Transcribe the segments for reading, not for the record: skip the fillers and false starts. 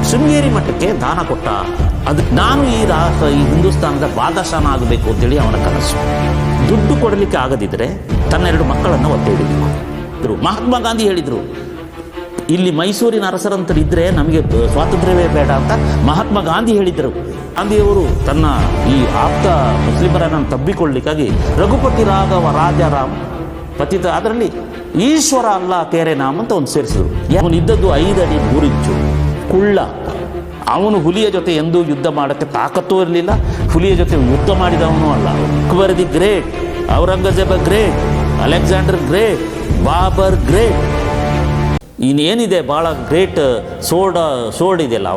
ಶೃಂಗೇರಿ ಮಠಕ್ಕೆ ದಾನ ಕೊಟ್ಟ. ಅದು ನಾನು ಈ ಹಿಂದೂಸ್ತಾನದ ಬಾದಶಾನ ಆಗಬೇಕು ಅಂತೇಳಿ ಅವನ ಕನಸು. ದುಡ್ಡು ಕೊಡಲಿಕ್ಕೆ ಆಗದಿದ್ದರೆ ತನ್ನ 2 ಮಕ್ಕಳನ್ನು ಒತ್ತೆ ಹಿಡಿಬೇಕು. ಮಹಾತ್ಮ ಗಾಂಧಿ ಹೇಳಿದರು, ಇಲ್ಲಿ ಮೈಸೂರಿನ ಅರಸರಂತರಿದ್ದರೆ ನಮಗೆ ಸ್ವಾತಂತ್ರ್ಯವೇ ಬೇಡ ಅಂತ ಮಹಾತ್ಮ ಗಾಂಧಿ ಹೇಳಿದರು. ಗಾಂಧಿಯವರು ತನ್ನ ಈ ಆಪ್ತ ಮುಸ್ಲಿಮರನ್ನು ತಬ್ಬಿಕೊಳ್ಳಲಿಕ್ಕಾಗಿ ರಘುಪತಿ ರಾಘವ ರಾಜಾರಾಮ್ ಪತಿತ ಅದರಲ್ಲಿ ಈಶ್ವರ ಅಲ್ಲ ತೇರೆ ನಾಮ್ ಅಂತ ಒಂದು ಸೇರಿಸಿದ್ರು. ಅವನು ಇದ್ದದ್ದು 5 ಅಡಿ 3 ಇಂಚು ಕುಳ್ಳ. ಅವನು ಹುಲಿಯ ಜೊತೆ ಎಂದೂ ಯುದ್ಧ ಮಾಡೋಕ್ಕೆ ತಾಕತ್ತೂ ಇರಲಿಲ್ಲ, ಹುಲಿಯ ಜೊತೆ ಯುದ್ಧ ಮಾಡಿದವನು ಅಲ್ಲ. Akbar the great, Aurangzeb great, Alexander great, Babur great, ಇನ್ನೇನಿದೆ ಭಾಳ ಗ್ರೇಟ್ ಸೋರ್ಡ್ ಇದೆಯಲ್ಲ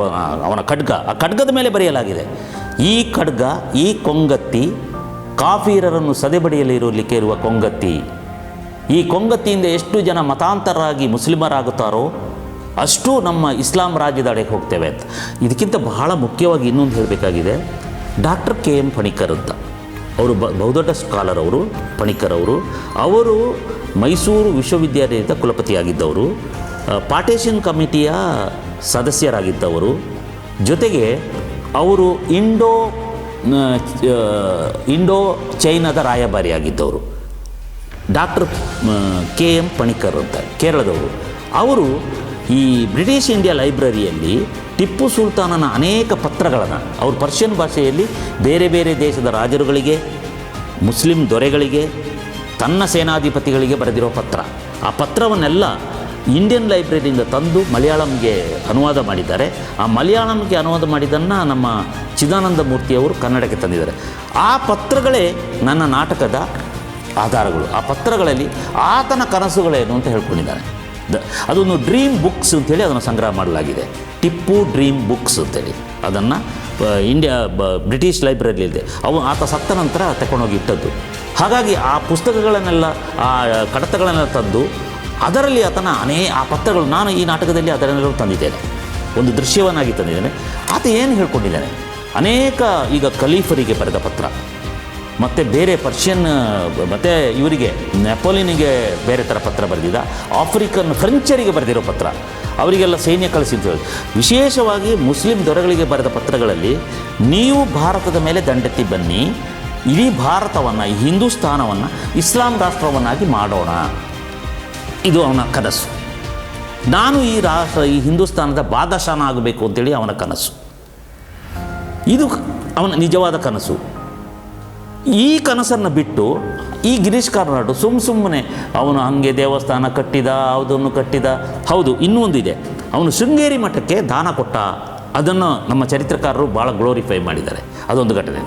ಅವನ ಖಡ್ಗ, ಆ ಖಡ್ಗದ ಮೇಲೆ ಬರೆಯಲಾಗಿದೆ, ಈ ಖಡ್ಗ, ಈ ಕೊಂಗತ್ತಿ ಕಾಫೀರರನ್ನು ಸದೆಬಡಿಯಲಿರಲಿಕ್ಕೆ ಇರುವ ಕೊಂಗತ್ತಿ. ಈ ಕೊಂಗತ್ತಿಯಿಂದ ಎಷ್ಟು ಜನ ಮತಾಂತರಾಗಿ ಮುಸ್ಲಿಮರಾಗುತ್ತಾರೋ ಅಷ್ಟು ನಮ್ಮ ಇಸ್ಲಾಂ ರಾಜ್ಯದ ಅಡೆಗೆ ಹೋಗ್ತೇವೆ ಅಂತ. ಇದಕ್ಕಿಂತ ಬಹಳ ಮುಖ್ಯವಾಗಿ ಇನ್ನೊಂದು ಹೇಳಬೇಕಾಗಿದೆ. ಡಾಕ್ಟರ್ KM ಪಣಿಕ್ಕರ್ ಅಂತ ಅವರು ಬಹುದೊಡ್ಡ ಸ್ಕಾಲರ್, ಅವರು ಪಣಿಕ್ಕರ್ ಅವರು ಮೈಸೂರು ವಿಶ್ವವಿದ್ಯಾಲಯದ ಕುಲಪತಿಯಾಗಿದ್ದವರು, ಪಾರ್ಟೇಷನ್ ಕಮಿಟಿಯ ಸದಸ್ಯರಾಗಿದ್ದವರು, ಜೊತೆಗೆ ಅವರು ಇಂಡೋ ಚೈನಾದ ರಾಯಭಾರಿಯಾಗಿದ್ದವರು. ಡಾಕ್ಟರ್ KM ಪಣಿಕ್ಕರ್ ಅಂತ ಕೇರಳದವರು. ಅವರು ಈ ಬ್ರಿಟಿಷ್ ಇಂಡಿಯಾ ಲೈಬ್ರರಿಯಲ್ಲಿ ಟಿಪ್ಪು ಸುಲ್ತಾನನ ಅನೇಕ ಪತ್ರಗಳನ್ನು ಅವರು ಪರ್ಷಿಯನ್ ಭಾಷೆಯಲ್ಲಿ ಬೇರೆ ಬೇರೆ ದೇಶದ ರಾಜರುಗಳಿಗೆ, ಮುಸ್ಲಿಂ ದೊರೆಗಳಿಗೆ, ತನ್ನ ಸೇನಾಧಿಪತಿಗಳಿಗೆ ಬರೆದಿರೋ ಪತ್ರ, ಆ ಪತ್ರವನ್ನೆಲ್ಲ ಇಂಡಿಯನ್ ಲೈಬ್ರರಿಯಿಂದ ತಂದು ಮಲಯಾಳಂಗೆ ಅನುವಾದ ಮಾಡಿದ್ದಾರೆ. ಆ ಮಲಯಾಳಂಗೆ ಅನುವಾದ ಮಾಡಿದ್ದನ್ನು ನಮ್ಮ ಚಿದಾನಂದ ಮೂರ್ತಿಯವರು ಕನ್ನಡಕ್ಕೆ ತಂದಿದ್ದಾರೆ. ಆ ಪತ್ರಗಳೇ ನನ್ನ ನಾಟಕದ ಆಧಾರಗಳು. ಆ ಪತ್ರಗಳಲ್ಲಿ ಆತನ ಕನಸುಗಳೇನು ಅಂತ ಹೇಳ್ಕೊಂಡಿದ್ದಾನೆ. ಅದೊಂದು ಡ್ರೀಮ್ ಬುಕ್ಸ್ ಅಂತೇಳಿ ಅದನ್ನು ಸಂಗ್ರಹ ಮಾಡಲಾಗಿದೆ. ಟಿಪ್ಪು ಡ್ರೀಮ್ ಬುಕ್ಸ್ ಅಂತೇಳಿ ಅದನ್ನು ಬ್ರಿಟಿಷ್ ಲೈಬ್ರರಿಲಿದೆ. ಆತ ಸತ್ತ ನಂತರ ತಗೊಂಡೋಗಿ ಇಟ್ಟದ್ದು. ಹಾಗಾಗಿ ಆ ಪುಸ್ತಕಗಳನ್ನೆಲ್ಲ, ಆ ಕಡತಗಳನ್ನೆಲ್ಲ ತಂದು ಅದರಲ್ಲಿ ಆ ಪತ್ರಗಳು, ನಾನು ಈ ನಾಟಕದಲ್ಲಿ ಅದನ್ನೆಲ್ಲ ತಂದಿದ್ದೇನೆ, ಒಂದು ದೃಶ್ಯವನ್ನಾಗಿ ತಂದಿದ್ದೇನೆ. ಆತ ಏನು ಹೇಳ್ಕೊಂಡಿದ್ದಾನೆ, ಅನೇಕ ಈಗ ಖಲೀಫರಿಗೆ ಬರೆದ ಪತ್ರ, ಮತ್ತು ಬೇರೆ ಪರ್ಷಿಯನ್, ಮತ್ತು ಇವರಿಗೆ ನೆಪೋಲಿಯನಿಗೆ ಬೇರೆ ಥರ ಪತ್ರ ಬರೆದಿದ್ದ, ಫ್ರೆಂಚರಿಗೆ ಬರೆದಿರೋ ಪತ್ರ, ಅವರಿಗೆಲ್ಲ ಸೈನ್ಯ ಕಳಿಸಿದ್ದು. ವಿಶೇಷವಾಗಿ ಮುಸ್ಲಿಂ ದೊರೆಗಳಿಗೆ ಬರೆದ ಪತ್ರಗಳಲ್ಲಿ, ನೀವು ಭಾರತದ ಮೇಲೆ ದಂಡೆತ್ತಿ ಬನ್ನಿ, ಇಡೀ ಭಾರತವನ್ನು, ಈ ಹಿಂದೂಸ್ತಾನವನ್ನು ಇಸ್ಲಾಂ ರಾಷ್ಟ್ರವನ್ನಾಗಿ ಮಾಡೋಣ, ಇದು ಅವನ ಕನಸು. ನಾನು ಈ ಹಿಂದೂಸ್ತಾನದ ಬಾದಶಾನ ಆಗಬೇಕು ಅಂತೇಳಿ ಅವನ ಕನಸು. ಇದು ಅವನ ನಿಜವಾದ ಕನಸು. ಈ ಕನಸನ್ನು ಬಿಟ್ಟು ಈ ಗಿರೀಶ್ ಕಾರ್ನಾಡು ಸುಮ್ಮನೆ ಅವನು ಹಾಗೆ ದೇವಸ್ಥಾನ ಕಟ್ಟಿದ, ಯಾವುದನ್ನು ಕಟ್ಟಿದ. ಹೌದು, ಇನ್ನೂ ಒಂದಿದೆ, ಅವನು ಶೃಂಗೇರಿ ಮಠಕ್ಕೆ ದಾನ ಕೊಟ್ಟ. ಅದನ್ನು ನಮ್ಮ ಚರಿತ್ರಕಾರರು ಭಾಳ ಗ್ಲೋರಿಫೈ ಮಾಡಿದ್ದಾರೆ. ಅದೊಂದು ಘಟನೆ.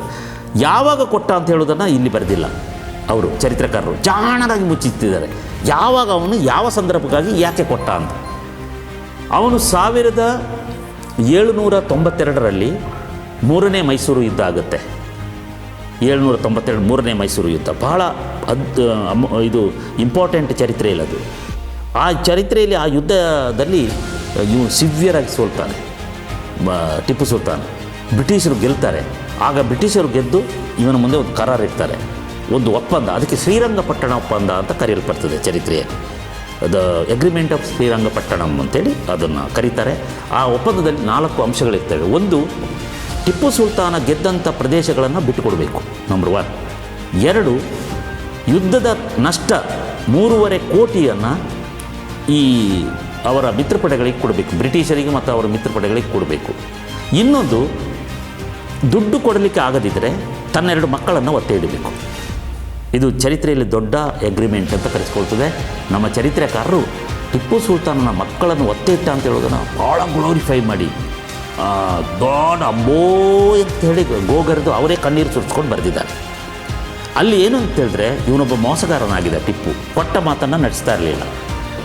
ಯಾವಾಗ ಕೊಟ್ಟ ಅಂತ ಹೇಳೋದನ್ನು ಇಲ್ಲಿ ಬರೆದಿಲ್ಲ. ಅವರು ಚರಿತ್ರಕಾರರು ಜಾಣರಾಗಿ ಮುಚ್ಚಿಟ್ಟಿದ್ದಾರೆ. ಯಾವಾಗ ಅವನು ಯಾವ ಸಂದರ್ಭಕ್ಕಾಗಿ ಯಾಕೆ ಕೊಟ್ಟ ಅಂತ. ಅವನು 1792ರಲ್ಲಿ 3ನೇ ಮೈಸೂರು ಯುದ್ಧ ಆಗುತ್ತೆ. 792 3ನೇ ಮೈಸೂರು ಯುದ್ಧ ಬಹಳ ಇದು ಇಂಪಾರ್ಟೆಂಟ್ ಚರಿತ್ರೆ ಇಲ್ಲ ಅದು. ಆ ಚರಿತ್ರೆಯಲ್ಲಿ, ಆ ಯುದ್ಧದಲ್ಲಿ ಇವು ಸಿವಿಯರಾಗಿ ಸೋಲ್ತಾನೆ ಟಿಪ್ಪು ಸುಲ್ತಾನ್. ಬ್ರಿಟಿಷರು ಗೆಲ್ತಾರೆ. ಆಗ ಬ್ರಿಟಿಷರು ಗೆದ್ದು ಇವನ ಮುಂದೆ ಒಂದು ಕರಾರು ಇಡ್ತಾರೆ, ಒಂದು ಒಪ್ಪಂದ. ಅದಕ್ಕೆ ಶ್ರೀರಂಗಪಟ್ಟಣ ಒಪ್ಪಂದ ಅಂತ ಕರೆಯಲ್ಪಡ್ತದೆ ಚರಿತ್ರೆಯಲ್ಲಿ. ಅದು ಅಗ್ರಿಮೆಂಟ್ ಆಫ್ ಶ್ರೀರಂಗಪಟ್ಟಣಂ ಅಂತೇಳಿ ಅದನ್ನು ಕರೀತಾರೆ. ಆ ಒಪ್ಪಂದದಲ್ಲಿ 4 ಅಂಶಗಳಿರ್ತವೆ. ಒಂದು, ಟಿಪ್ಪು ಸುಲ್ತಾನ ಗೆದ್ದಂಥ ಪ್ರದೇಶಗಳನ್ನು ಬಿಟ್ಟುಕೊಡಬೇಕು, ನಂಬರ್ 1. 2, ಯುದ್ಧದ ನಷ್ಟ 3.5 ಕೋಟಿಯನ್ನು ಈ ಅವರ ಮಿತ್ರಪಡೆಗಳಿಗೆ ಕೊಡಬೇಕು, ಬ್ರಿಟಿಷರಿಗೆ ಮತ್ತು ಅವರ ಮಿತ್ರಪಡೆಗಳಿಗೆ ಕೊಡಬೇಕು. ಇನ್ನೊಂದು, ದುಡ್ಡು ಕೊಡಲಿಕ್ಕೆ ಆಗದಿದ್ದರೆ ತನ್ನ 2 ಮಕ್ಕಳನ್ನು ಒತ್ತೆ ಇಡಬೇಕು. ಇದು ಚರಿತ್ರೆಯಲ್ಲಿ ದೊಡ್ಡ ಅಗ್ರಿಮೆಂಟ್ ಅಂತ ಕರೆಸ್ಕೊಳ್ತದೆ. ನಮ್ಮ ಚರಿತ್ರೆಕಾರರು ಟಿಪ್ಪು ಸುಲ್ತಾನನ ಮಕ್ಕಳನ್ನು ಒತ್ತೆ ಇಟ್ಟ ಅಂತ ಹೇಳೋದನ್ನು ಭಾಳ ಗ್ಲೋರಿಫೈ ಮಾಡಿ, ದೊಡ್ಡ ಅಂಬೋ ಅಂತ ಹೇಳಿ ಗೋಗರೆದು ಅವರೇ ಕಣ್ಣೀರು ಸುರಿಸ್ಕೊಂಡು ಬರೆದಿದ್ದಾರೆ. ಅಲ್ಲಿ ಏನು ಅಂತ ಹೇಳಿದ್ರೆ, ಇವನೊಬ್ಬ ಮೋಸಗಾರನಾಗಿದೆ. ಟಿಪ್ಪು ಕೊಟ್ಟ ಮಾತನ್ನು ನಡೆಸ್ತಾ ಇರಲಿಲ್ಲ.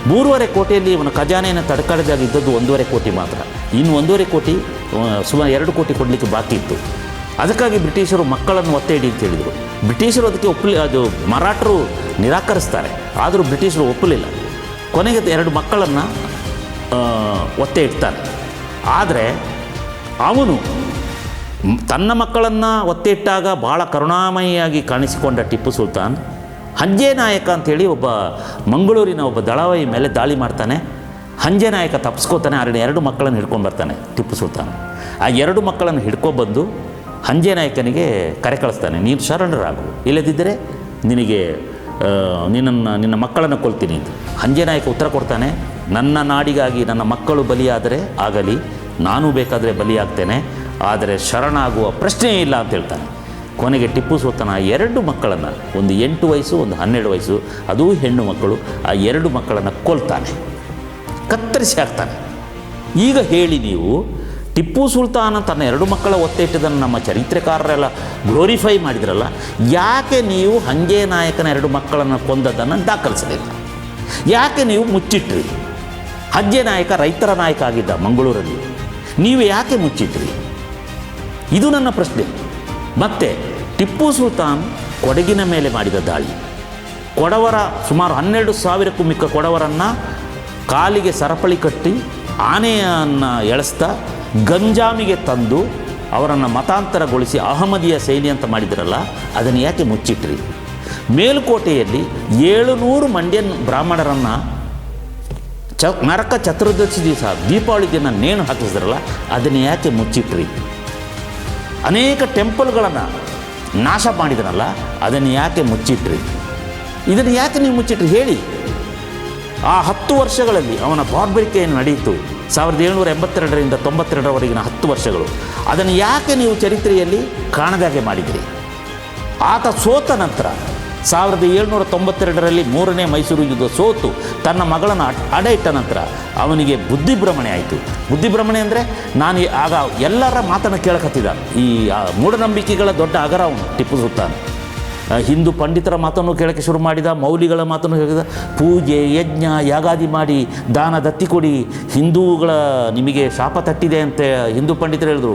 3.5 ಕೋಟಿಯಲ್ಲಿ ಇವನ ಖಜಾನೆಯನ್ನು ತಡ್ಕಾಡಿದಾಗ ಇದ್ದದ್ದು 1.5 ಕೋಟಿ ಮಾತ್ರ. ಇನ್ನು 1.5 ಕೋಟಿ, ಸುಮಾರು 2 ಕೋಟಿ ಕೊಡಲಿಕ್ಕೆ ಬಾಕಿ ಇತ್ತು. ಅದಕ್ಕಾಗಿ ಬ್ರಿಟಿಷರು ಮಕ್ಕಳನ್ನು ಒತ್ತೆ ಇಡಿ ಅಂತ ಹೇಳಿದರು. ಬ್ರಿಟಿಷರು ಅದಕ್ಕೆ ಅದು ಮರಾಠರು ನಿರಾಕರಿಸ್ತಾರೆ, ಆದರೂ ಬ್ರಿಟಿಷರು ಒಪ್ಪಲಿಲ್ಲ. ಕೊನೆಗೆ 2 ಮಕ್ಕಳನ್ನು ಒತ್ತೆ ಇಡ್ತಾನೆ. ಆದರೆ ಅವನು ತನ್ನ ಮಕ್ಕಳನ್ನು ಒತ್ತೆ ಇಟ್ಟಾಗ ಭಾಳ ಕರುಣಾಮಯಿಯಾಗಿ ಕಾಣಿಸಿಕೊಂಡ ಟಿಪ್ಪು ಸುಲ್ತಾನ್ ಹಂಜೆ ನಾಯಕ ಅಂಥೇಳಿ ಒಬ್ಬ ಮಂಗಳೂರಿನ ಒಬ್ಬ ದಳವಾಯಿ ಮೇಲೆ ದಾಳಿ ಮಾಡ್ತಾನೆ. ಹಂಜೆ ನಾಯಕ ತಪ್ಪಿಸ್ಕೋತಾನೆ. ಆದರೆ 2 ಮಕ್ಕಳನ್ನು ಹಿಡ್ಕೊಂಡು ಬರ್ತಾನೆ ಟಿಪ್ಪು ಸುಲ್ತಾನ್. ಆ 2 ಮಕ್ಕಳನ್ನು ಹಿಡ್ಕೊಬಂದು ಹಂಜೆ ನಾಯಕನಿಗೆ ಕರೆ ಕಳಿಸ್ತಾನೆ, ನೀನು ಶರಣರಾಗು, ಇಲ್ಲದಿದ್ದರೆ ನಿನಗೆ ನಿನ್ನ ಮಕ್ಕಳನ್ನು ಕೊಲ್ತೀನಿ ಅಂತ. ಹಂಜೆ ನಾಯಕ ಉತ್ತರ ಕೊಡ್ತಾನೆ, ನನ್ನ ನಾಡಿಗಾಗಿ ನನ್ನ ಮಕ್ಕಳು ಬಲಿಯಾದರೆ ಆಗಲಿ, ನಾನು ಬೇಕಾದರೆ ಬಲಿಯಾಗ್ತೇನೆ, ಆದರೆ ಶರಣಾಗುವ ಪ್ರಶ್ನೆಯೇ ಇಲ್ಲ ಅಂತ ಹೇಳ್ತಾನೆ. ಕೊನೆಗೆ ಟಿಪ್ಪು ಸುಲ್ತಾನ 2 ಮಕ್ಕಳನ್ನು, ಒಂದು 8 ವಯಸ್ಸು, ಒಂದು 12 ವಯಸ್ಸು, ಅದೂ ಹೆಣ್ಣು ಮಕ್ಕಳು, ಆ 2 ಮಕ್ಕಳನ್ನು ಕೊಲ್ತಾನೆ, ಕತ್ತರಿಸಿ ಹಾಕ್ತಾನೆ. ಈಗ ಹೇಳಿ ನೀವು, ಟಿಪ್ಪು ಸುಲ್ತಾನ ತನ್ನ 2 ಮಕ್ಕಳ ಒತ್ತೆ ಇಟ್ಟದನ್ನು ನಮ್ಮ ಚರಿತ್ರೆಕಾರರೆಲ್ಲ ಗ್ಲೋರಿಫೈ ಮಾಡಿದ್ರಲ್ಲ, ಯಾಕೆ ನೀವು ಹಂಜೆ ನಾಯಕನ 2 ಮಕ್ಕಳನ್ನು ಕೊಂದದ್ದನ್ನು ದಾಖಲಿಸಲಿಲ್ಲ? ಯಾಕೆ ನೀವು ಮುಚ್ಚಿಟ್ರಿ? ಹಂಜೆ ನಾಯಕ ರೈತರ ನಾಯಕ ಆಗಿದ್ದ ಮಂಗಳೂರಲ್ಲಿ, ನೀವು ಯಾಕೆ ಮುಚ್ಚಿಟ್ರಿ? ಇದು ನನ್ನ ಪ್ರಶ್ನೆ. ಮತ್ತು ಟಿಪ್ಪು ಸುಲ್ತಾನ್ ಕೊಡಗಿನ ಮೇಲೆ ಮಾಡಿದ ದಾಳಿ, ಕೊಡವರ ಸುಮಾರು 12,000ಕ್ಕೂ ಮಿಕ್ಕ ಕೊಡವರನ್ನು ಕಾಲಿಗೆ ಸರಪಳಿ ಕಟ್ಟಿ ಆನೆಯನ್ನು ಎಳೆಸ್ತಾ ಗಂಜಾಮಿಗೆ ತಂದು ಅವರನ್ನು ಮತಾಂತರಗೊಳಿಸಿ ಅಹಮದಿಯ ಶೈಲಿ ಅಂತ ಮಾಡಿದ್ರಲ್ಲ, ಅದನ್ನು ಯಾಕೆ ಮುಚ್ಚಿಟ್ರಿ? ಮೇಲುಕೋಟೆಯಲ್ಲಿ 700 ಮಂಡ್ಯನ್ ಬ್ರಾಹ್ಮಣರನ್ನು ನರಕ ಚತುರ್ದಶಿ ದಿವಸ ದೀಪಾವಳಿ ದಿನ ನೇಣು ಹಾಕಿಸಿದ್ರಲ್ಲ, ಅದನ್ನು ಯಾಕೆ ಮುಚ್ಚಿಟ್ರಿ? ಅನೇಕ ಟೆಂಪಲ್ಗಳನ್ನು ನಾಶ ಮಾಡಿದ್ರಲ್ಲ, ಅದನ್ನು ಯಾಕೆ ಮುಚ್ಚಿಟ್ರಿ? ಇದನ್ನು ಯಾಕೆ ನೀವು ಮುಚ್ಚಿಟ್ರಿ ಹೇಳಿ? ಆ 10 ವರ್ಷಗಳಲ್ಲಿ ಅವನ ಬಾರ್ಬರಿಕೆ ಏನು ನಡೆಯಿತು, 1782ರಿಂದ 92ರವರೆಗಿನ 10 ವರ್ಷಗಳು, ಅದನ್ನು ಯಾಕೆ ನೀವು ಚರಿತ್ರೆಯಲ್ಲಿ ಕಾಣದಾಗೆ ಮಾಡಿದಿರಿ? ಆತ ಸೋತ ನಂತರ 1792ರಲ್ಲಿ 3ನೇ ಮೈಸೂರು ಯುದ್ಧ ಸೋತು ತನ್ನ ಮಗಳನ್ನು ಅಡ ಇಟ್ಟ ನಂತರ ಅವನಿಗೆ ಬುದ್ಧಿಭ್ರಮಣೆ ಆಯಿತು. ಬುದ್ಧಿಭ್ರಮಣೆ ಅಂದರೆ ನಾನು ಆಗ ಎಲ್ಲರ ಮಾತನ್ನು ಕೇಳಕತ್ತಿದ್ದ. ಈ ಮೂಢನಂಬಿಕೆಗಳ ದೊಡ್ಡ ಅಗರ ಅವನು ಟಿಪ್ಪು ಸುಲ್ತಾನ್. ಹಿಂದೂ ಪಂಡಿತರ ಮಾತನ್ನು ಕೇಳೋಕ್ಕೆ ಶುರು ಮಾಡಿದ, ಮೌಲಿಗಳ ಮಾತನ್ನು ಹೇಳಿದ, ಪೂಜೆ ಯಜ್ಞ ಯಾಗಾದಿ ಮಾಡಿ ದಾನ ದತ್ತಿ ಕೊಡಿ, ಹಿಂದೂಗಳ ನಿಮಗೆ ಶಾಪ ತಟ್ಟಿದೆ ಅಂತ ಹಿಂದೂ ಪಂಡಿತರು ಹೇಳಿದ್ರು.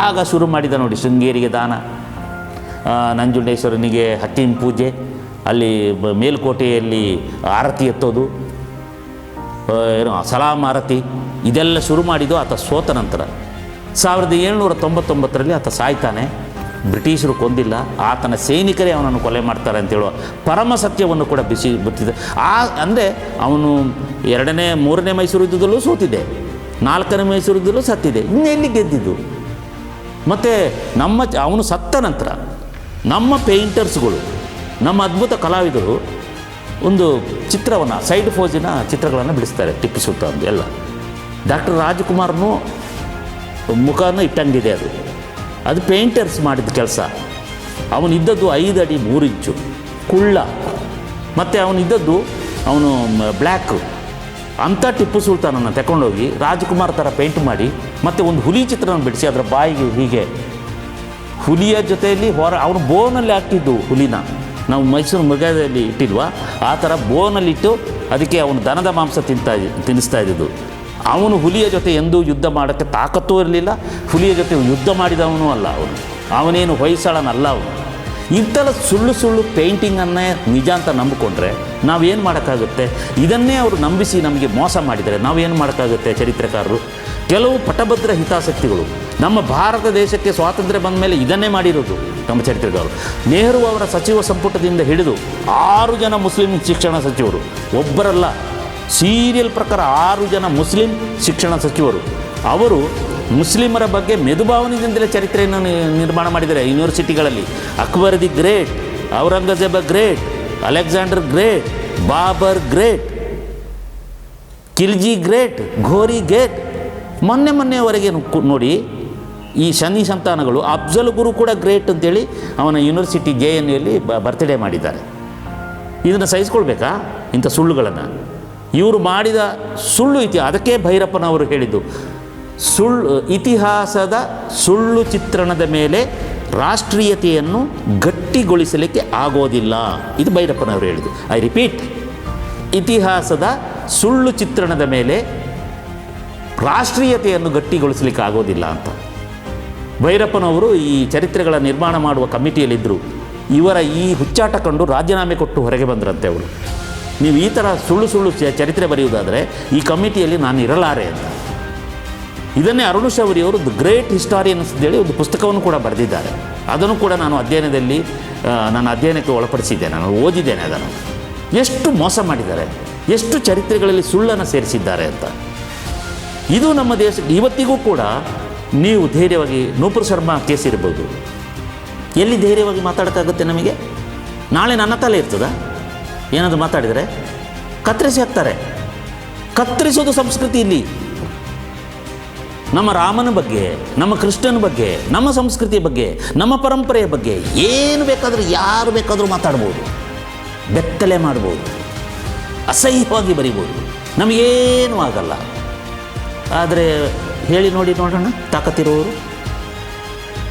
ಆಗ ಶುರು ಮಾಡಿದ ನೋಡಿ ಶೃಂಗೇರಿಗೆ ದಾನ, ನಂಜುಂಡೇಶ್ವರನಿಗೆ ಹಟ್ಟಿನ ಪೂಜೆ, ಅಲ್ಲಿ ಮೇಲುಕೋಟೆಯಲ್ಲಿ ಆರತಿ ಎತ್ತೋದು, ಏನು ಸಲಾಂ ಆರತಿ, ಇದೆಲ್ಲ ಶುರು ಮಾಡಿದ್ದು ಆತ ಸೋತ ನಂತರ. 1799ರಲ್ಲಿ ಆತ ಸಾಯ್ತಾನೆ. ಬ್ರಿಟಿಷರು ಕೊಂದಿಲ್ಲ, ಆತನ ಸೈನಿಕರೇ ಅವನನ್ನು ಕೊಲೆ ಮಾಡ್ತಾರೆ ಅಂತೇಳುವ ಪರಮ ಸತ್ಯವನ್ನು ಕೂಡ ಬಿಸಿ ಬಿಟ್ಟಿದೆ. ಅಂದರೆ ಅವನು 2ನೇ 3ನೇ ಮೈಸೂರು ಯುದ್ಧದಲ್ಲೂ ಸೋತಿದೆ, 4ನೇ ಮೈಸೂರು ಯುದ್ಧದಲ್ಲೂ ಸತ್ತಿದೆ, ಇನ್ನೆಲ್ಲಿ ಗೆದ್ದಿದ್ದು? ಮತ್ತು ಅವನು ಸತ್ತ ನಂತರ ನಮ್ಮ ಪೇಂಟರ್ಸ್ಗಳು, ನಮ್ಮ ಅದ್ಭುತ ಕಲಾವಿದರು ಒಂದು ಚಿತ್ರವನ್ನು, ಸೈಡ್ ಫೋಜಿನ ಚಿತ್ರಗಳನ್ನು ಬಿಡಿಸ್ತಾರೆ ಟಿಪ್ಪು ಸುಲ್ತಾನ್ ಎಲ್ಲ. ಡಾಕ್ಟರ್ ರಾಜ್ಕುಮಾರ್ನೂ ಮುಖನೂ ಇಟ್ಟಂಗಿದೆ, ಅದು ಪೇಂಟರ್ಸ್ ಮಾಡಿದ ಕೆಲಸ. ಅವನಿದ್ದದ್ದು 5 ಅಡಿ 3 ಇಂಚು ಕುಳ್ಳ, ಮತ್ತು ಅವನಿದ್ದದ್ದು ಅವನು ಬ್ಲ್ಯಾಕ್. ಅಂಥ ಟಿಪ್ಪು ಸುಲ್ತಾನನ್ನು ತಗೊಂಡೋಗಿ ರಾಜ್ಕುಮಾರ್ ಥರ ಪೇಂಟ್ ಮಾಡಿ, ಮತ್ತು ಒಂದು ಹುಲಿ ಚಿತ್ರವನ್ನು ಬಿಡಿಸಿ ಅದರ ಬಾಯಿಗೆ ಹೀಗೆ ಹುಲಿಯ ಜೊತೆಯಲ್ಲಿ ಅವನು ಬೋನಲ್ಲಿ ಹಾಕಿದ್ದು ಹುಲಿನ, ನಾವು ಮೈಸೂರು ಮೃಗದಲ್ಲಿ ಇಟ್ಟಿಲ್ವ ಆ ಥರ ಬೋನಲ್ಲಿಟ್ಟು ಅದಕ್ಕೆ ಅವನು ದನದ ಮಾಂಸ ತಿನ್ನಿಸ್ತಾ ಇದ್ದಿದ್ದು. ಅವನು ಹುಲಿಯ ಜೊತೆ ಎಂದೂ ಯುದ್ಧ ಮಾಡೋಕ್ಕೆ ತಾಕತ್ತೂ ಇರಲಿಲ್ಲ, ಹುಲಿಯ ಜೊತೆ ಯುದ್ಧ ಮಾಡಿದವನು ಅಲ್ಲ ಅವನೇನು ಹೊಯ್ಸಳನಲ್ಲ ಅವನು. ಇಂಥೆಲ್ಲ ಸುಳ್ಳು ಪೇಂಟಿಂಗನ್ನೇ ನಿಜ ಅಂತ ನಂಬಿಕೊಂಡ್ರೆ ನಾವೇನು ಮಾಡೋಕ್ಕಾಗುತ್ತೆ? ಇದನ್ನೇ ಅವರು ನಂಬಿಸಿ ನಮಗೆ ಮೋಸ ಮಾಡಿದರೆ ನಾವೇನು ಮಾಡೋಕ್ಕಾಗುತ್ತೆ? ಚರಿತ್ರೆಕಾರರು, ಕೆಲವು ಪಟಭದ್ರ ಹಿತಾಸಕ್ತಿಗಳು ನಮ್ಮ ಭಾರತ ದೇಶಕ್ಕೆ ಸ್ವಾತಂತ್ರ್ಯ ಬಂದ ಮೇಲೆ ಇದನ್ನೇ ಮಾಡಿರೋದು ನಮ್ಮ ಚರಿತ್ರೆಗಾರರು. ನೆಹರು ಅವರ ಸಚಿವ ಸಂಪುಟದಿಂದ ಹಿಡಿದು 6 ಜನ ಮುಸ್ಲಿಂ ಶಿಕ್ಷಣ ಸಚಿವರು, ಒಬ್ಬರಲ್ಲ, ಸೀರಿಯಲ್ ಪ್ರಕಾರ 6 ಜನ ಮುಸ್ಲಿಂ ಶಿಕ್ಷಣ ಸಚಿವರು. ಅವರು ಮುಸ್ಲಿಮರ ಬಗ್ಗೆ ಮೆದುಭಾವನೆಯಿಂದಲೇ ಚರಿತ್ರೆಯನ್ನು ನಿರ್ಮಾಣ ಮಾಡಿದ್ದಾರೆ ಯೂನಿವರ್ಸಿಟಿಗಳಲ್ಲಿ. Akbar the great, Aurangzeb great, Alexander great, Babur great, Khilji great, Ghori great. ಮೊನ್ನೆವರೆಗೆ ನೋಡಿ ಈ ಶನಿ ಸಂತಾನಗಳು, ಅಫ್ಜಲ್ ಗುರು ಕೂಡ ಗ್ರೇಟ್ ಅಂತೇಳಿ ಅವನ ಯೂನಿವರ್ಸಿಟಿ JNUಯಲ್ಲಿ ಬರ್ತ್ಡೇ ಮಾಡಿದ್ದಾರೆ. ಇದನ್ನು ಸಹಿಸ್ಕೊಳ್ಬೇಕಾ ಇಂಥ ಸುಳ್ಳುಗಳನ್ನು? ಇವರು ಮಾಡಿದ ಸುಳ್ಳು ಅದಕ್ಕೆ ಭೈರಪ್ಪನವರು ಹೇಳಿದ್ದು, ಇತಿಹಾಸದ ಸುಳ್ಳು ಚಿತ್ರಣದ ಮೇಲೆ ರಾಷ್ಟ್ರೀಯತೆಯನ್ನು ಗಟ್ಟಿಗೊಳಿಸಲಿಕ್ಕೆ ಆಗೋದಿಲ್ಲ. ಇದು ಭೈರಪ್ಪನವರು ಹೇಳಿದ್ದು. ಐ ರಿಪೀಟ್, ಇತಿಹಾಸದ ಸುಳ್ಳು ಚಿತ್ರಣದ ಮೇಲೆ ರಾಷ್ಟ್ರೀಯತೆಯನ್ನು ಗಟ್ಟಿಗೊಳಿಸಲಿಕ್ಕೆ ಆಗೋದಿಲ್ಲ ಅಂತ ಭೈರಪ್ಪನವರು ಈ ಚರಿತ್ರೆಗಳ ನಿರ್ಮಾಣ ಮಾಡುವ ಕಮಿಟಿಯಲ್ಲಿದ್ದರು. ಇವರ ಈ ಹುಚ್ಚಾಟ ಕಂಡು ರಾಜೀನಾಮೆ ಕೊಟ್ಟು ಹೊರಗೆ ಬಂದ್ರಂತೆ ಅವರು. ನೀವು ಈ ಥರ ಸುಳ್ಳು ಚರಿತ್ರೆ ಬರೆಯುವುದಾದರೆ ಈ ಕಮಿಟಿಯಲ್ಲಿ ನಾನು ಇರಲಾರೆ ಅಂತ. ಇದನ್ನೇ ಅರುಣ್ ಶೌರಿಯವರು ದಿ ಗ್ರೇಟ್ ಹಿಸ್ಟಾರಿಯನ್ಸ್ ಅಂತೇಳಿ ಒಂದು ಪುಸ್ತಕವನ್ನು ಕೂಡ ಬರೆದಿದ್ದಾರೆ. ಅದನ್ನು ಕೂಡ ನಾನು ನನ್ನ ಅಧ್ಯಯನಕ್ಕೆ ಒಳಪಡಿಸಿದ್ದೇನೆ, ನಾನು ಓದಿದ್ದೇನೆ ಅದನ್ನು. ಎಷ್ಟು ಮೋಸ ಮಾಡಿದ್ದಾರೆ, ಎಷ್ಟು ಚರಿತ್ರೆಗಳಲ್ಲಿ ಸುಳ್ಳನ್ನು ಸೇರಿಸಿದ್ದಾರೆ ಅಂತ. ಇದು ನಮ್ಮ ದೇಶಕ್ಕೆ ಇವತ್ತಿಗೂ ಕೂಡ ನೀವು ಧೈರ್ಯವಾಗಿ ನೂಪುರ್ ಶರ್ಮಾ ಕೇಸ್ ಇರ್ಬೋದು, ಎಲ್ಲಿ ಧೈರ್ಯವಾಗಿ ಮಾತಾಡೋಕ್ಕಾಗುತ್ತೆ ನಮಗೆ? ನಾಳೆ ನನ್ನ ತಲೆ ಇರ್ತದ? ಏನಾದರೂ ಮಾತಾಡಿದರೆ ಕತ್ತರಿಸಿ ಹಾಕ್ತಾರೆ. ಕತ್ತರಿಸೋದು ಸಂಸ್ಕೃತಿ ಇಲ್ಲಿ. ನಮ್ಮ ರಾಮನ ಬಗ್ಗೆ, ನಮ್ಮ ಕೃಷ್ಣನ ಬಗ್ಗೆ, ನಮ್ಮ ಸಂಸ್ಕೃತಿಯ ಬಗ್ಗೆ, ನಮ್ಮ ಪರಂಪರೆಯ ಬಗ್ಗೆ ಏನು ಬೇಕಾದರೂ ಯಾರು ಬೇಕಾದರೂ ಮಾತಾಡ್ಬೋದು, ಬೆತ್ತಲೆ ಮಾಡ್ಬೋದು, ಅಸಹ್ಯವಾಗಿ ಬರಿಬೋದು, ನಮಗೇನೂ ಆಗಲ್ಲ. ಆದರೆ ಹೇಳಿ ನೋಡಿ ನೋಡೋಣ ತಾಕತ್ತಿರೋರು.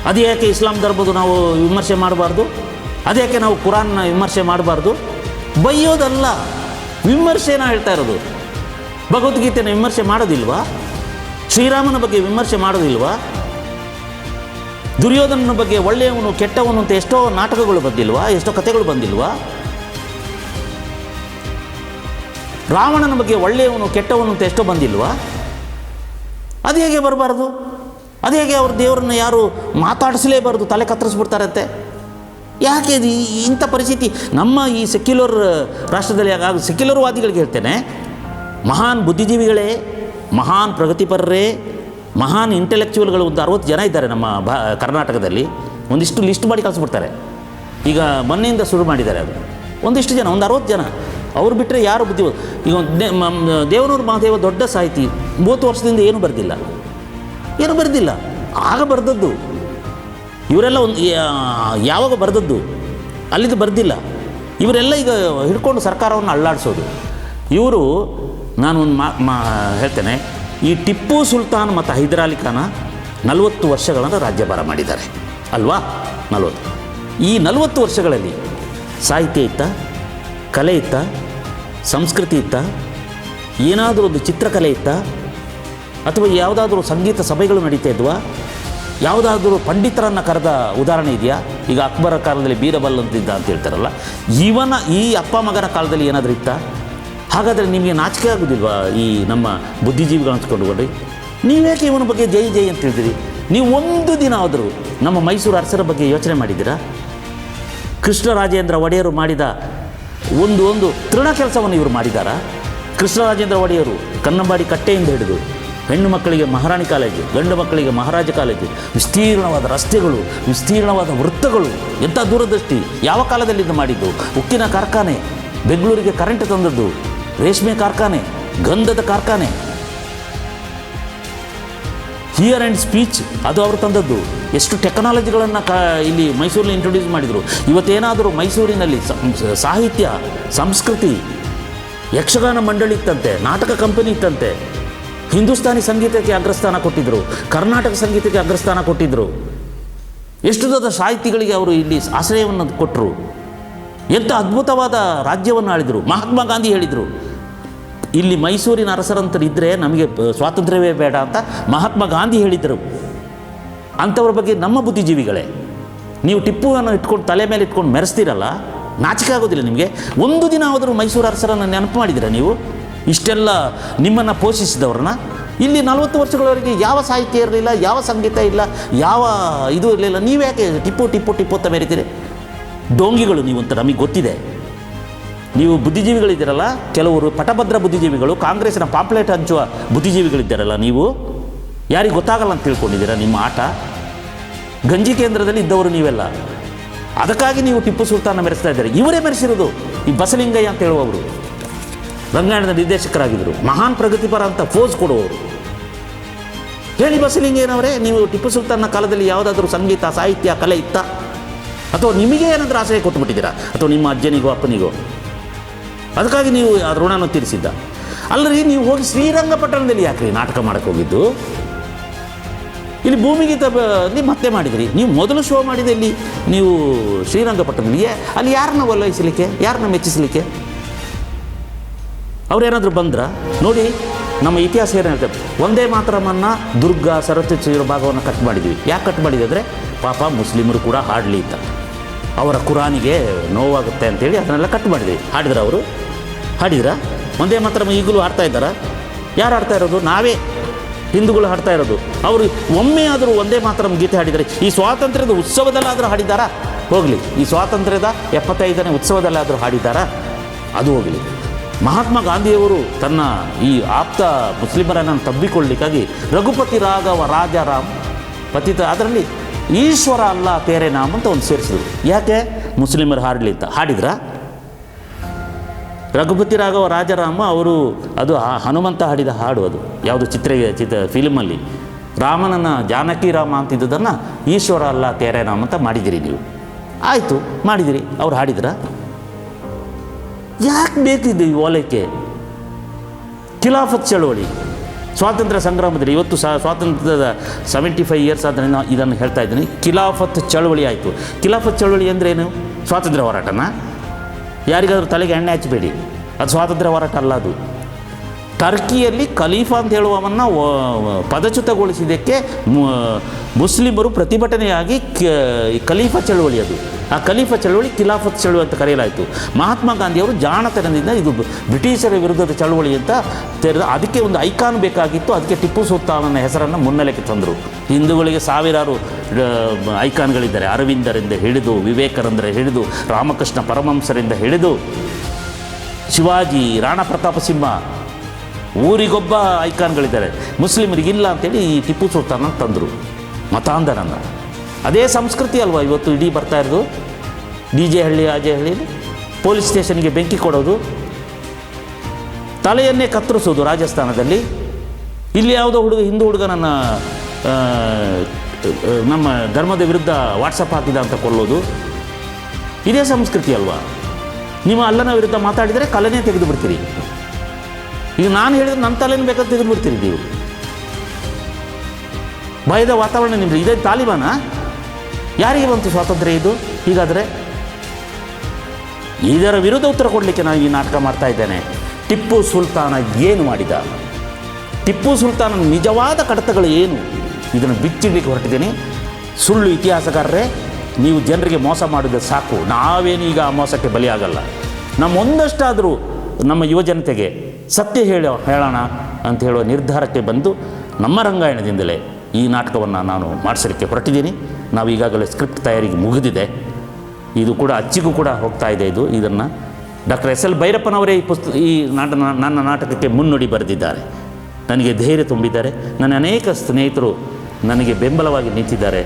ಅದು ಯಾಕೆ ಇಸ್ಲಾಂ ಧರ್ಮದ್ದು ನಾವು ವಿಮರ್ಶೆ ಮಾಡಬಾರ್ದು? ಅದ್ಯಾಕೆ ನಾವು ಕುರಾನ್ನ ವಿಮರ್ಶೆ ಮಾಡಬಾರ್ದು? ಬೈಯೋದಲ್ಲ, ವಿಮರ್ಶೆನ ಹೇಳ್ತಾ ಇರೋದು. ಭಗವದ್ಗೀತೆನ ವಿಮರ್ಶೆ ಮಾಡೋದಿಲ್ವಾ? ಶ್ರೀರಾಮನ ಬಗ್ಗೆ ವಿಮರ್ಶೆ ಮಾಡೋದಿಲ್ವಾ? ದುರ್ಯೋಧನನ ಬಗ್ಗೆ ಒಳ್ಳೆಯವನು ಕೆಟ್ಟವನು ಅಂತ ಎಷ್ಟೋ ನಾಟಕಗಳು ಬಂದಿಲ್ವಾ? ಎಷ್ಟೋ ಕಥೆಗಳು ಬಂದಿಲ್ವಾ? ರಾವಣನ ಬಗ್ಗೆ ಒಳ್ಳೆಯವನು ಕೆಟ್ಟವನು ಅಂತ ಎಷ್ಟೋ ಬಂದಿಲ್ವಾ? ಅದು ಹೇಗೆ ಬರಬಾರ್ದು? ಅದು ಹೇಗೆ ಅವ್ರ ದೇವರನ್ನ ಯಾರು ಮಾತಾಡಿಸಲೇಬಾರ್ದು, ತಲೆ ಕತ್ತರಿಸ್ಬಿಡ್ತಾರಂತೆ? ಯಾಕೆ ಇದು ಇಂಥ ಪರಿಸ್ಥಿತಿ ನಮ್ಮ ಈ ಸೆಕ್ಯುಲರ್ ರಾಷ್ಟ್ರದಲ್ಲಿ? ಆಗ ಸೆಕ್ಯುಲರ್ವಾದಿಗಳಿಗೆ ಹೇಳ್ತೇನೆ, ಮಹಾನ್ ಬುದ್ಧಿಜೀವಿಗಳೇ, ಮಹಾನ್ ಪ್ರಗತಿಪರರೇ, ಮಹಾನ್ ಇಂಟೆಲೆಕ್ಚುವಲ್ಗಳು ಒಂದು 60 ಜನ ಇದ್ದಾರೆ ನಮ್ಮ ಕರ್ನಾಟಕದಲ್ಲಿ. ಒಂದಿಷ್ಟು ಲಿಸ್ಟ್ ಮಾಡಿ ಕಳಿಸ್ಬಿಡ್ತಾರೆ. ಈಗ ಮೊನ್ನೆಯಿಂದ ಶುರು ಮಾಡಿದ್ದಾರೆ ಅದು. ಒಂದಿಷ್ಟು ಜನ, ಒಂದು 60 ಜನ. ಅವ್ರು ಬಿಟ್ಟರೆ ಯಾರು ಬುದ್ಧಿ? ಈಗ ದೇವನೂರು ಮಹಾದೇವ ದೊಡ್ಡ ಸಾಹಿತಿ, 30 ವರ್ಷದಿಂದ ಏನೂ ಬರೆದಿಲ್ಲ, ಏನೂ ಬರೆದಿಲ್ಲ. ಆಗ ಬರೆದದ್ದು ಇವರೆಲ್ಲ ಒಂದು ಯಾವಾಗ ಬರೆದದ್ದು, ಅಲ್ಲಿದ್ದು ಬರೆದಿಲ್ಲ. ಇವರೆಲ್ಲ ಈಗ ಹಿಡ್ಕೊಂಡು ಸರ್ಕಾರವನ್ನು ಅಳ್ಳಾಡಿಸೋದು ಇವರು. ನಾನು ಒಂದು ಹೇಳ್ತೇನೆ, ಈ ಟಿಪ್ಪು ಸುಲ್ತಾನ್ ಮತ್ತು ಹೈದರಾಲಿ ಖಾನ 40 ವರ್ಷಗಳನ್ನು ರಾಜ್ಯಭಾರ ಮಾಡಿದ್ದಾರೆ ಅಲ್ವಾ? 40. ಈ 40 ವರ್ಷಗಳಲ್ಲಿ ಸಾಹಿತ್ಯ ಇತ್ತ, ಕಲೆ ಇತ್ತ, ಸಂಸ್ಕೃತಿ ಇತ್ತ, ಏನಾದರೂ ಒಂದು ಚಿತ್ರಕಲೆ ಇತ್ತ, ಅಥವಾ ಯಾವುದಾದ್ರೂ ಸಂಗೀತ ಸಭೆಗಳು ನಡೀತಾ ಇದ್ವಾ? ಯಾವುದಾದ್ರೂ ಪಂಡಿತರನ್ನು ಕರೆದ ಉದಾಹರಣೆ ಇದೆಯಾ? ಈಗ ಅಕ್ಬರ ಕಾಲದಲ್ಲಿ ಬೀರಬಲ್ ಅಂತಿದ್ದ ಅಂತ ಹೇಳ್ತಾರಲ್ಲ, ಈ ಅಪ್ಪ ಮಗನ ಕಾಲದಲ್ಲಿ ಏನಾದರೂ ಇತ್ತಾ? ಹಾಗಾದರೆ ನಿಮಗೆ ನಾಚಿಕೆ ಆಗೋದಿಲ್ವಾ ಈ ನಮ್ಮ ಬುದ್ಧಿಜೀವಿಗಳು ಅಂದ್ಕೊಂಡುಕೊಂಡ್ರಿ? ನೀವೇಕೆ ಇವನ ಬಗ್ಗೆ ಜೈ ಜೈ ಅಂತ ಹೇಳ್ತೀರಿ? ನೀವು ಒಂದು ದಿನ ಆದರೂ ನಮ್ಮ ಮೈಸೂರು ಅರಸರ ಬಗ್ಗೆ ಯೋಚನೆ ಮಾಡಿದ್ದೀರಾ? ಕೃಷ್ಣರಾಜೇಂದ್ರ ಒಡೆಯರು ಮಾಡಿದ ಒಂದು ತೃಣ ಕೆಲಸವನ್ನು ಇವರು ಮಾಡಿದ್ದಾರಾ? ಕೃಷ್ಣರಾಜೇಂದ್ರ ಒಡೆಯರು ಕನ್ನಂಬಾಡಿ ಕಟ್ಟೆಯಿಂದ ಹಿಡಿದು ಹೆಣ್ಣು ಮಕ್ಕಳಿಗೆ ಮಹಾರಾಣಿ ಕಾಲೇಜು, ಗಂಡು ಮಕ್ಕಳಿಗೆ ಮಹಾರಾಜ ಕಾಲೇಜು, ವಿಸ್ತೀರ್ಣವಾದ ರಸ್ತೆಗಳು, ವಿಸ್ತೀರ್ಣವಾದ ವೃತ್ತಗಳು, ಎಂಥ ದೂರದೃಷ್ಟಿ! ಯಾವ ಕಾಲದಲ್ಲಿಂದ ಮಾಡಿದ್ದು? ಉಕ್ಕಿನ ಕಾರ್ಖಾನೆ, ಬೆಂಗಳೂರಿಗೆ ಕರೆಂಟ್ ತಂದದ್ದು, ರೇಷ್ಮೆ ಕಾರ್ಖಾನೆ, ಗಂಧದ ಕಾರ್ಖಾನೆ, ಹಿಯರ್ ಆ್ಯಂಡ್ ಸ್ಪೀಚ್ ಅದು ಅವರು ತಂದದ್ದು. ಎಷ್ಟು ಟೆಕ್ನಾಲಜಿಗಳನ್ನು ಇಲ್ಲಿ ಮೈಸೂರಲ್ಲಿ ಇಂಟ್ರೊಡ್ಯೂಸ್ ಮಾಡಿದರು. ಇವತ್ತೇನಾದರೂ ಮೈಸೂರಿನಲ್ಲಿ ಸಾಹಿತ್ಯ, ಸಂಸ್ಕೃತಿ, ಯಕ್ಷಗಾನ ಮಂಡಳಿ ಇತ್ತಂತೆ, ನಾಟಕ ಕಂಪನಿ ಇತ್ತಂತೆ, ಹಿಂದೂಸ್ತಾನಿ ಸಂಗೀತಕ್ಕೆ ಅಗ್ರಸ್ಥಾನ ಕೊಟ್ಟಿದ್ದರು, ಕರ್ನಾಟಕ ಸಂಗೀತಕ್ಕೆ ಅಗ್ರಸ್ಥಾನ ಕೊಟ್ಟಿದ್ದರು. ಎಷ್ಟು ದೊಡ್ಡ ಸಾಹಿತಿಗಳಿಗೆ ಅವರು ಇಲ್ಲಿ ಆಶ್ರಯವನ್ನು ಕೊಟ್ಟರು. ಎಂಥ ಅದ್ಭುತವಾದ ರಾಜ್ಯವನ್ನು ಆಳಿದರು. ಮಹಾತ್ಮ ಗಾಂಧಿ ಹೇಳಿದರು, ಇಲ್ಲಿ ಮೈಸೂರಿನ ಅರಸರಂತರಿದ್ದರೆ ನಮಗೆ ಸ್ವಾತಂತ್ರ್ಯವೇ ಬೇಡ ಅಂತ ಮಹಾತ್ಮ ಗಾಂಧಿ ಹೇಳಿದರು. ಅಂಥವ್ರ ಬಗ್ಗೆ ನಮ್ಮ ಬುದ್ಧಿಜೀವಿಗಳೇ ನೀವು ಟಿಪ್ಪುವನ್ನು ಇಟ್ಕೊಂಡು ತಲೆ ಮೇಲೆ ಇಟ್ಕೊಂಡು ಮೆರೆಸ್ತೀರಲ್ಲ, ನಾಚಿಕೆ ಆಗೋದಿಲ್ಲ ನಿಮಗೆ? ಒಂದು ದಿನ ಆದರೂ ಮೈಸೂರು ಅರಸರನ್ನು ನೆನಪು ಮಾಡಿದ್ದೀರಾ ನೀವು? ಇಷ್ಟೆಲ್ಲ ನಿಮ್ಮನ್ನು ಪೋಷಿಸಿದವ್ರನ್ನ. ಇಲ್ಲಿ 40 ವರ್ಷಗಳವರೆಗೆ ಯಾವ ಸಾಹಿತ್ಯ ಇರಲಿಲ್ಲ, ಯಾವ ಸಂಗೀತ ಇಲ್ಲ, ಯಾವ ಇದು ಇರಲಿಲ್ಲ. ನೀವ್ಯಾಕೆ ಟಿಪ್ಪು ಟಿಪ್ಪು ಟಿಪ್ಪು ಅಂತ ಮೆರಿತೀರಿ? ಡೋಂಗಿಗಳು ನೀವು ಅಂತ ನಮಗೆ ಗೊತ್ತಿದೆ. ನೀವು ಬುದ್ಧಿಜೀವಿಗಳಿದ್ದೀರಲ್ಲ, ಕೆಲವರು ಪಟಭದ್ರ ಬುದ್ಧಿಜೀವಿಗಳು, ಕಾಂಗ್ರೆಸ್ಸಿನ ಪಾಂಪ್ಲೆಟ್ ಹಂಚುವ ಬುದ್ಧಿಜೀವಿಗಳಿದ್ದಾರಲ್ಲ, ನೀವು ಯಾರಿಗೆ ಗೊತ್ತಾಗಲ್ಲ ಅಂತ ತಿಳ್ಕೊಂಡಿದ್ದೀರಾ? ನಿಮ್ಮ ಆಟ ಗಂಜಿ ಕೇಂದ್ರದಲ್ಲಿ ಇದ್ದವರು ನೀವೆಲ್ಲ. ಅದಕ್ಕಾಗಿ ನೀವು ಟಿಪ್ಪು ಸುಲ್ತಾನ ಮೆರೆಸ್ತಾ ಇದ್ದಾರೆ. ಇವರೇ ಮೆರೆಸಿರೋದು ಈ ಬಸಲಿಂಗಯ್ಯ ಅಂತ ಹೇಳುವವರು. ರಂಗಾಯಣದ ನಿರ್ದೇಶಕರಾಗಿದ್ದರು, ಮಹಾನ್ ಪ್ರಗತಿಪರ ಅಂತ ಫೋಸ್ ಕೊಡುವವರು. ಹೇಳಿ ಬಸಲಿಂಗಯ್ಯನವರೇ, ನೀವು ಟಿಪ್ಪು ಸುಲ್ತಾನ್ನ ಕಾಲದಲ್ಲಿ ಯಾವುದಾದ್ರೂ ಸಂಗೀತ, ಸಾಹಿತ್ಯ, ಕಲೆ ಇತ್ತಾ? ಅಥವಾ ನಿಮಗೆ ಏನಾದರೂ ಆಶ್ರಯ ಕೊಟ್ಟುಬಿಟ್ಟಿದ್ದೀರಾ? ಅಥವಾ ನಿಮ್ಮ ಅಜ್ಜನಿಗೋ ಅಪ್ಪನಿಗೋ? ಅದಕ್ಕಾಗಿ ನೀವು ಆ ಋಣವನ್ನು ತೀರಿಸಿದ್ದ ಅಲ್ಲರಿ. ನೀವು ಹೋಗಿ ಶ್ರೀರಂಗಪಟ್ಟಣದಲ್ಲಿ ಯಾಕ್ರಿ ನಾಟಕ ಮಾಡೋಕ್ಕೆ ಹೋಗಿದ್ದು? ಇಲ್ಲಿ ಭೂಮಿಗೀತ ಮತ್ತೆ ಮಾಡಿದ್ರಿ. ನೀವು ಮೊದಲು ಶೋ ಮಾಡಿದ ಇಲ್ಲಿ ನೀವು ಶ್ರೀರಂಗಪಟ್ಟಣದಲ್ಲಿ. ಅಲ್ಲಿ ಯಾರನ್ನ ಒಲೈಸಲಿಕ್ಕೆ, ಯಾರನ್ನ ಮೆಚ್ಚಿಸಲಿಕ್ಕೆ? ಅವ್ರೇನಾದರೂ ಬಂದ್ರ ನೋಡಿ? ನಮ್ಮ ಇತಿಹಾಸ ಏನು ಹೇಳ್ತೇವೆ, ಒಂದೇ ಮಾತ್ರಮನ್ನು ದುರ್ಗಾ ಸರಸ್ವತಿ ಭಾಗವನ್ನು ಕಟ್ ಮಾಡಿದ್ವಿ. ಯಾಕೆ ಕಟ್ ಮಾಡಿದ್ವಿ ಅಂದರೆ ಪಾಪ ಮುಸ್ಲಿಮರು ಕೂಡ ಹಾಡಲಿ ಅಂತ, ಅವರ ಕುರಾನಿಗೆ ನೋವಾಗುತ್ತೆ ಅಂತೇಳಿ ಅದನ್ನೆಲ್ಲ ಕಟ್ ಮಾಡಿದ್ವಿ. ಹಾಡಿದ್ರ ಅವರು? ಹಾಡಿದ್ರ? ಒಂದೇ ಮಾತ್ರ ಈಗಲೂ ಹಾಡ್ತಾ ಇದ್ದಾರಾ? ಯಾರು ಹಾಡ್ತಾ ಇರೋದು? ನಾವೇ ಹಿಂದೂಗಳು ಹಾಡ್ತಾ ಇರೋದು. ಅವರು ಒಮ್ಮೆ ಆದರೂ ಒಂದೇ ಮಾತ್ರ ಗೀತೆ ಹಾಡಿದರೆ, ಈ ಸ್ವಾತಂತ್ರ್ಯದ ಉತ್ಸವದಲ್ಲಾದರೂ ಹಾಡಿದ್ದಾರಾ? ಹೋಗಲಿ. ಈ ಸ್ವಾತಂತ್ರ್ಯದ 75ನೇ ಉತ್ಸವದಲ್ಲಾದರೂ ಹಾಡಿದ್ದಾರಾ? ಅದು ಹೋಗಲಿ. ಮಹಾತ್ಮ ಗಾಂಧಿಯವರು ತನ್ನ ಈ ಆಪ್ತ ಮುಸ್ಲಿಮರನ್ನು ತಬ್ಬಿಕೊಳ್ಳಲಿಕ್ಕಾಗಿ ರಘುಪತಿ ರಾಘವ ರಾಜಾರಾಮ್ ಪತಿತ ಅದರಲ್ಲಿ ಈಶ್ವರ ಅಲ್ಲ ತೇರೆ ನಾಮ್ ಅಂತ ಒಂದು ಸೇರಿಸಿದ್ರು. ಯಾಕೆ? ಮುಸ್ಲಿಮರು ಹಾಡಲಿ ಅಂತ. ಹಾಡಿದ್ರಾ? ರಘುಪತಿ ರಾಘವ ರಾಜಾರಾಮ ಅವರು ಅದು ಹನುಮಂತ ಹಾಡಿದ ಹಾಡು. ಅದು ಯಾವುದು ಫಿಲ್ಮಲ್ಲಿ ರಾಮನನ್ನು ಜಾನಕಿ ರಾಮ ಅಂತಿದ್ದದನ್ನು ಈಶ್ವರ ಅಲ್ಲ ತೇರೆ ನಾಮ್ ಅಂತ ಮಾಡಿದಿರಿ ನೀವು. ಆಯಿತು, ಮಾಡಿದಿರಿ. ಅವ್ರು ಹಾಡಿದ್ರ? ಯಾಕೆ ಬೇಕಿದ್ದು ಈ ಓಲೈಕೆ? ಖಿಲಾಫತ್ ಚಳವಳಿ, ಸ್ವಾತಂತ್ರ್ಯ ಸಂಗ್ರಾಮದಲ್ಲಿ ಇವತ್ತು ಸ್ವಾತಂತ್ರ್ಯದ 75 ಇಯರ್ಸ್ ಆದ್ದರಿಂದ ಇದನ್ನು ಹೇಳ್ತಾ ಇದ್ದೀನಿ. ಖಿಲಾಫತ್ ಚಳವಳಿ ಆಯಿತು. ಖಿಲಾಫತ್ ಚಳವಳಿ ಅಂದ್ರೇನು? ಸ್ವಾತಂತ್ರ್ಯ ಹೋರಾಟನ? ಯಾರಿಗಾದ್ರೂ ತಲೆಗೆ ಎಣ್ಣೆ ಹಚ್ಚಬೇಡಿ, ಅದು ಸ್ವಾತಂತ್ರ್ಯ ಹೋರಾಟ ಅಲ್ಲ. ಅದು ಟರ್ಕಿಯಲ್ಲಿ ಖಲೀಫಾ ಅಂತ ಹೇಳುವವನ್ನು ಪದಚ್ಯುತಗೊಳಿಸಿದ್ದಕ್ಕೆ ಮುಸ್ಲಿಮರು ಪ್ರತಿಭಟನೆಯಾಗಿ ಖಲೀಫಾ ಚಳವಳಿ, ಅದು ಆ ಖಲೀಫಾ ಚಳವಳಿ ಖಿಲಾಫತ್ ಚಳವಳಿ ಅಂತ ಕರೆಯಲಾಯಿತು. ಮಹಾತ್ಮ ಗಾಂಧಿಯವರು ಜಾಣತನದಿಂದ ಇದು ಬ್ರಿಟಿಷರ ವಿರುದ್ಧದ ಚಳವಳಿ ಅಂತ ತೆರೆದ. ಅದಕ್ಕೆ ಒಂದು ಐಕಾನ್ ಬೇಕಾಗಿತ್ತು. ಅದಕ್ಕೆ ಟಿಪ್ಪು ಸುಲ್ತಾನನ ಹೆಸರನ್ನು ಮುನ್ನೆಲೆಗೆ ತಂದರು. ಹಿಂದೂಗಳಿಗೆ ಸಾವಿರಾರು ಐಕಾನ್ಗಳಿದ್ದಾರೆ. ಅರವಿಂದರಿಂದ ಹಿಡಿದು, ವಿವೇಕಾನಂದರ ಹಿಡಿದು, ರಾಮಕೃಷ್ಣ ಪರಮಹಂಸರಿಂದ ಹಿಡಿದು, ಶಿವಾಜಿ, ರಾಣಾ ಪ್ರತಾಪ ಸಿಂಹ, ಊರಿಗೊಬ್ಬ ಐಕಾನ್ಗಳಿದ್ದಾರೆ. ಮುಸ್ಲಿಮರಿಗಿಲ್ಲ ಅಂತೇಳಿ ಈ ಟಿಪ್ಪು ಸುಲ್ತಾನ ತಂದರು ಮತಾಂಧರನ್ನು. ಅದೇ ಸಂಸ್ಕೃತಿ ಅಲ್ವಾ ಇವತ್ತು ಇಡೀ ಬರ್ತಾ ಇರೋದು. DJ ಹಳ್ಳಿ, ಆಜೆ ಹಳ್ಳಿಯಲ್ಲಿ ಪೊಲೀಸ್ ಸ್ಟೇಷನ್ಗೆ ಬೆಂಕಿ ಕೊಡೋದು, ತಲೆಯನ್ನೇ ಕತ್ತರಿಸೋದು ರಾಜಸ್ಥಾನದಲ್ಲಿ. ಇಲ್ಲಿ ಯಾವುದೋ ಹಿಂದೂ ಹುಡುಗನನ್ನು ನಮ್ಮ ಧರ್ಮದ ವಿರುದ್ಧ ವಾಟ್ಸಪ್ ಹಾಕಿದ ಅಂತ ಕೊಲ್ಲೋದು. ಇದೇ ಸಂಸ್ಕೃತಿ ಅಲ್ವಾ? ನೀವು ಅಲ್ಲನ ವಿರುದ್ಧ ಮಾತಾಡಿದರೆ ಕಲೆನೇ ತೆಗೆದು ಬಿಡ್ತೀರಿ. ಈಗ ನಾನು ಹೇಳಿದ್ರೆ ನನ್ನ ತಲೆಯನ್ನು ಬೇಕಾದ್ರೆ ತೆಗೆದು ಬಿಡ್ತೀರಿ ನೀವು. ಭಯದ ವಾತಾವರಣ ನಿಮ್ಮದು. ಇದೇ ತಾಲಿಬಾನ? ಯಾರಿಗೆ ಬಂತು ಸ್ವಾತಂತ್ರ್ಯ ಇದು? ಹೀಗಾದರೆ ಇದರ ವಿರುದ್ಧ ಉತ್ತರ ಕೊಡಲಿಕ್ಕೆ ನಾನು ಈ ನಾಟಕ ಮಾಡ್ತಾ ಇದ್ದೇನೆ. ಟಿಪ್ಪು ಸುಲ್ತಾನ ಏನು ಮಾಡಿದ? ಟಿಪ್ಪು ಸುಲ್ತಾನನ ನಿಜವಾದ ಕಡತಗಳು ಏನು? ಇದನ್ನು ಬಿಚ್ಚಿಡಲಿಕ್ಕೆ ಹೊರಟಿದ್ದೀನಿ. ಸುಳ್ಳು ಇತಿಹಾಸಗಾರರೇ, ನೀವು ಜನರಿಗೆ ಮೋಸ ಮಾಡಿದ್ರೆ ಸಾಕು. ನಾವೇನು ಈಗ ಆ ಮೋಸಕ್ಕೆ ಬಲಿಯಾಗಲ್ಲ. ನಮ್ಮ ಒಂದಷ್ಟಾದರೂ ನಮ್ಮ ಯುವಜನತೆಗೆ ಸತ್ಯ ಹೇಳೋಣ ಅಂತ ಹೇಳುವ ನಿರ್ಧಾರಕ್ಕೆ ಬಂದು ನಮ್ಮ ರಂಗಾಯಣದಿಂದಲೇ ಈ ನಾಟಕವನ್ನು ನಾನು ಮಾಡಿಸಲಿಕ್ಕೆ ಹೊರಟಿದ್ದೀನಿ. ನಾವು ಈಗಾಗಲೇ ಸ್ಕ್ರಿಪ್ಟ್ ತಯಾರಿಗೆ ಮುಗಿದಿದೆ. ಇದು ಕೂಡ ಅಚ್ಚಿಗೂ ಕೂಡ ಹೋಗ್ತಾ ಇದೆ. ಇದನ್ನು ಡಾಕ್ಟರ್ SL ಭೈರಪ್ಪನವರೇ ಈ ನನ್ನ ನಾಟಕಕ್ಕೆ ಮುನ್ನುಡಿ ಬರೆದಿದ್ದಾರೆ. ನನಗೆ ಧೈರ್ಯ ತುಂಬಿದ್ದಾರೆ. ನನ್ನ ಅನೇಕ ಸ್ನೇಹಿತರು ನನಗೆ ಬೆಂಬಲವಾಗಿ ನಿಂತಿದ್ದಾರೆ.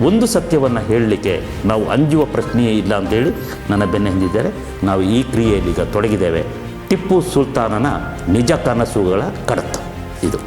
ಒಂದು ಸತ್ಯವನ್ನು ಹೇಳಲಿಕ್ಕೆ ನಾವು ಅಂಜುವ ಪ್ರಶ್ನೆಯೇ ಇಲ್ಲ ಅಂತೇಳಿ ನನ್ನ ಬೆನ್ನ ಹಿಂದಿದ್ದಾರೆ. ನಾವು ಈ ಕ್ರಿಯೆಯಲ್ಲಿ ಈಗ ತೊಡಗಿದ್ದೇವೆ. ಟಿಪ್ಪು ಸುಲ್ತಾನನ ನಿಜ ಕನಸುಗಳ ಕಡತ ಇದು.